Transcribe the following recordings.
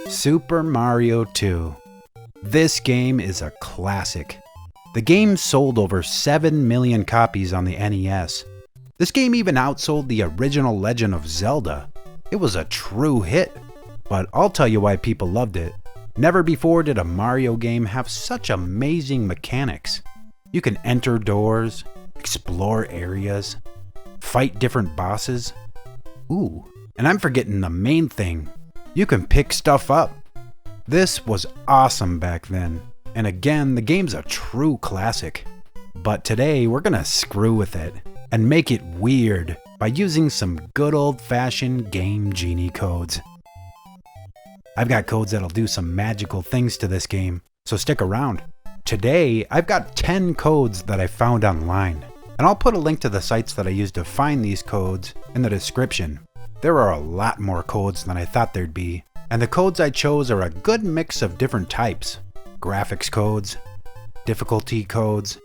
Super Mario 2. This game is a classic. The game sold over 7 million copies on the NES. This game even outsold the original Legend of Zelda. It was a true hit, but I'll tell you why people loved it. Never before did a Mario game have such amazing mechanics. You can enter doors, explore areas, fight different bosses. Ooh, and I'm forgetting the main thing. You can pick stuff up. This was awesome back then. And again, the game's a true classic. But today, we're gonna screw with it and make it weird by using some good old-fashioned Game Genie codes. I've got codes that'll do some magical things to this game, so stick around. Today, I've got 10 codes that I found online, and I'll put a link to the sites that I used to find these codes in the description. There are a lot more codes than I thought there'd be, and the codes I chose are a good mix of different types. Graphics codes, difficulty codes,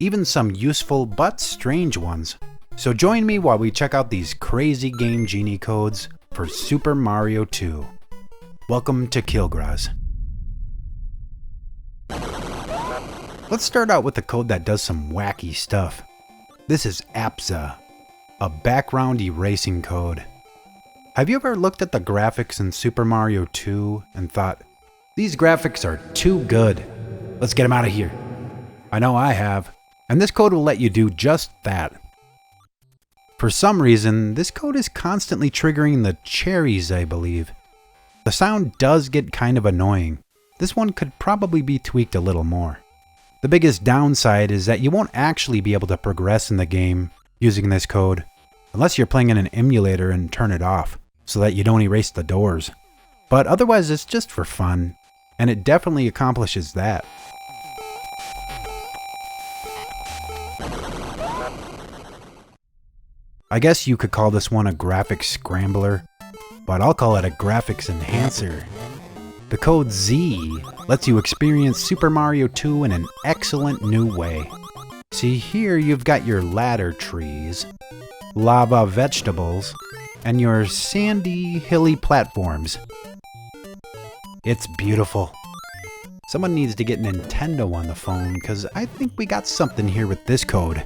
even some useful but strange ones. So join me while we check out these crazy Game Genie codes for Super Mario 2. Welcome to Killgruz. Let's start out with a code that does some wacky stuff. This is APSA, a background erasing code. Have you ever looked at the graphics in Super Mario 2 and thought, these graphics are too good, let's get them out of here? I know I have, and this code will let you do just that. For some reason, this code is constantly triggering the cherries, I believe. The sound does get kind of annoying. This one could probably be tweaked a little more. The biggest downside is that you won't actually be able to progress in the game using this code, unless you're playing in an emulator and turn it off, so that you don't erase the doors. But otherwise it's just for fun, and it definitely accomplishes that. I guess you could call this one a graphics scrambler, but I'll call it a graphics enhancer. The code Z lets you experience Super Mario 2 in an excellent new way. See, here you've got your ladder trees, lava vegetables, and your sandy, hilly platforms. It's beautiful. Someone needs to get Nintendo on the phone, because I think we got something here with this code.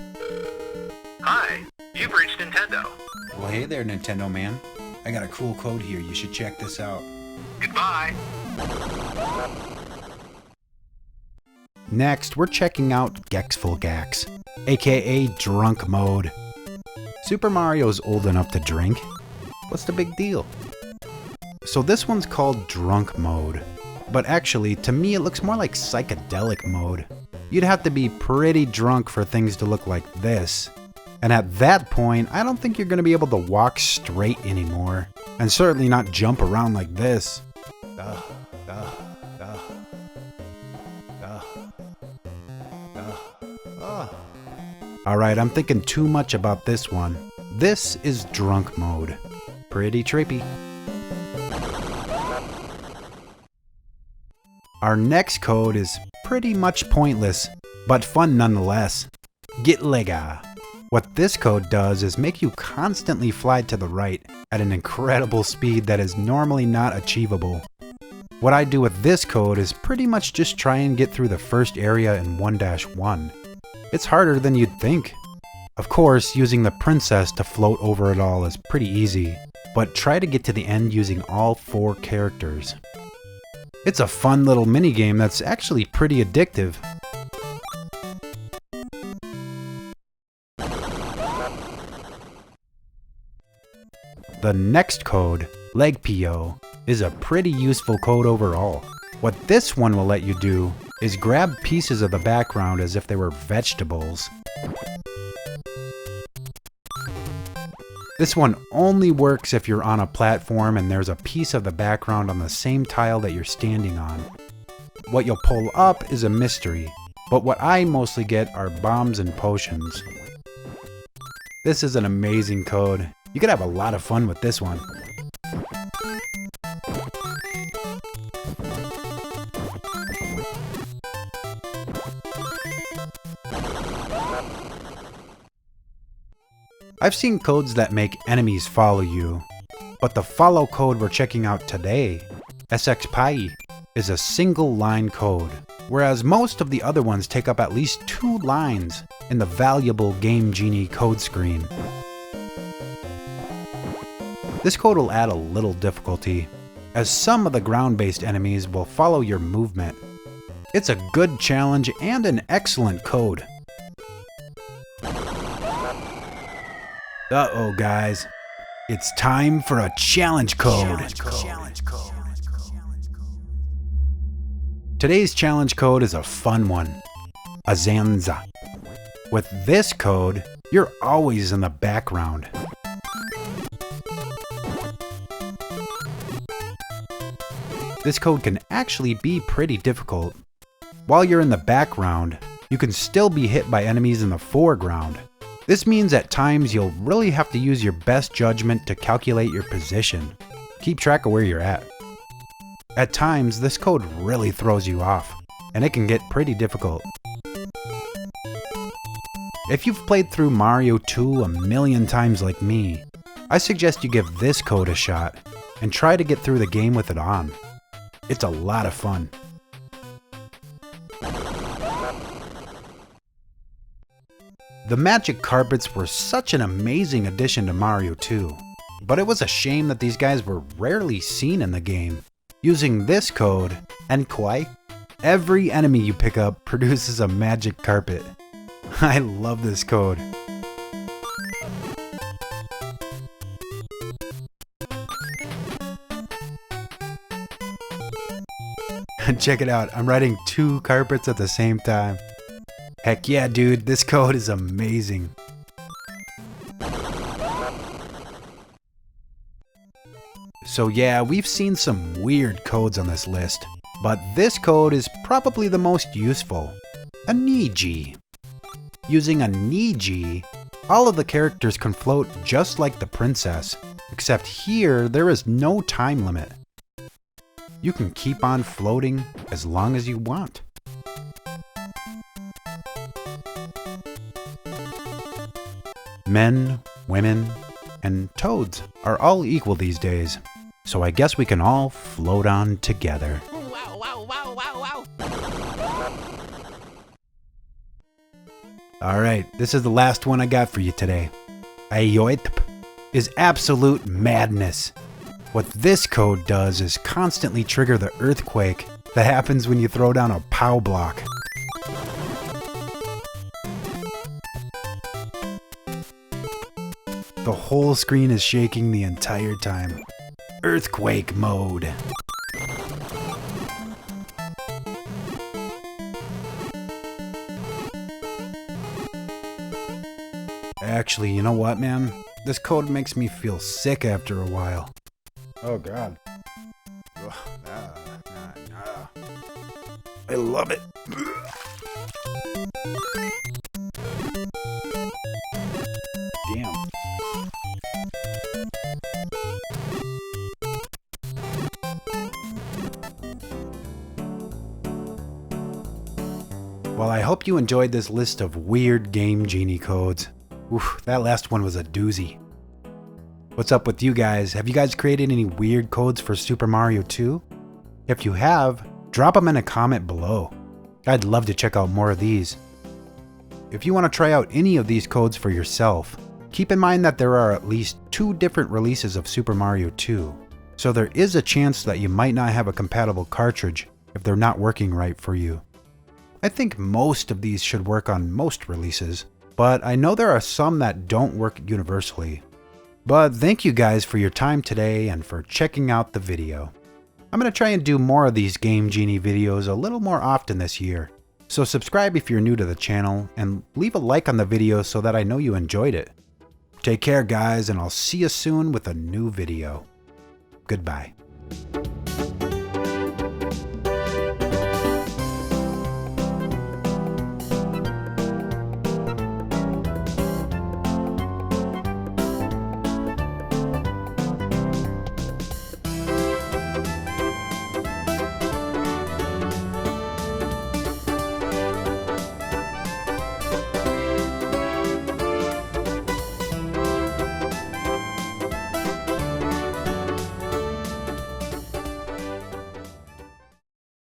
Hi, you've reached Nintendo. Well, hey there, Nintendo man. I got a cool code here. You should check this out. Goodbye. Next, we're checking out GXXVLGAX, aka Drunk Mode. Super Mario's old enough to drink. What's the big deal? So this one's called Drunk Mode, but actually, to me it looks more like Psychedelic Mode. You'd have to be pretty drunk for things to look like this. And at that point, I don't think you're going to be able to walk straight anymore. And certainly not jump around like this. Alright, I'm thinking too much about this one. This is Drunk Mode. Pretty trippy. Our next code is pretty much pointless, but fun nonetheless. GTLEGA. What this code does is make you constantly fly to the right at an incredible speed that is normally not achievable. What I do with this code is pretty much just try and get through the first area in 1-1. It's harder than you'd think. Of course, using the princess to float over it all is pretty easy, but try to get to the end using all 4 characters. It's a fun little minigame that's actually pretty addictive. The next code, LEGPIO, is a pretty useful code overall. What this one will let you do is grab pieces of the background as if they were vegetables. This one only works if you're on a platform and there's a piece of the background on the same tile that you're standing on. What you'll pull up is a mystery, but what I mostly get are bombs and potions. This is an amazing code. You could have a lot of fun with this one. I've seen codes that make enemies follow you, but the follow code we're checking out today ESXPAIEY is a single line code, whereas most of the other ones take up at least 2 lines in the valuable Game Genie code screen. This code will add a little difficulty, as some of the ground-based enemies will follow your movement. It's a good challenge and an excellent code. Uh-oh guys, it's time for a challenge code. Today's challenge code is a fun one, a Zanza. With this code, you're always in the background. This code can actually be pretty difficult. While you're in the background, you can still be hit by enemies in the foreground. This means at times you'll really have to use your best judgment to calculate your position. Keep track of where you're at. At times, this code really throws you off, and it can get pretty difficult. If you've played through Mario 2 a million times like me, I suggest you give this code a shot and try to get through the game with it on. It's a lot of fun. The magic carpets were such an amazing addition to Mario 2, but it was a shame that these guys were rarely seen in the game. Using this code, ENKUOAEI, every enemy you pick up produces a magic carpet. I love this code. Check it out, I'm riding 2 carpets at the same time. Heck yeah, dude, this code is amazing. So yeah, we've seen some weird codes on this list, but this code is probably the most useful. ANNEEGEY. Using ANNEEGEY, all of the characters can float just like the princess, except here there is no time limit. You can keep on floating as long as you want. Men, women, and toads are all equal these days, so I guess we can all float on together. Wow, wow, wow, wow, wow. Alright, this is the last one I got for you today. AEOUETTP is absolute madness. What this code does is constantly trigger the earthquake that happens when you throw down a POW block. The whole screen is shaking the entire time. Earthquake mode. Actually, you know what, man? This code makes me feel sick after a while. Oh god. I love it. Damn. Well, I hope you enjoyed this list of weird Game Genie codes. Oof, that last one was a doozy. What's up with you guys? Have you guys created any weird codes for Super Mario 2? If you have, drop them in a comment below. I'd love to check out more of these. If you want to try out any of these codes for yourself, keep in mind that there are at least 2 different releases of Super Mario 2, so there is a chance that you might not have a compatible cartridge if they're not working right for you. I think most of these should work on most releases, but I know there are some that don't work universally. But thank you guys for your time today and for checking out the video. I'm going to try and do more of these Game Genie videos a little more often this year, so subscribe if you're new to the channel and leave a like on the video so that I know you enjoyed it. Take care guys, and I'll see you soon with a new video. Goodbye.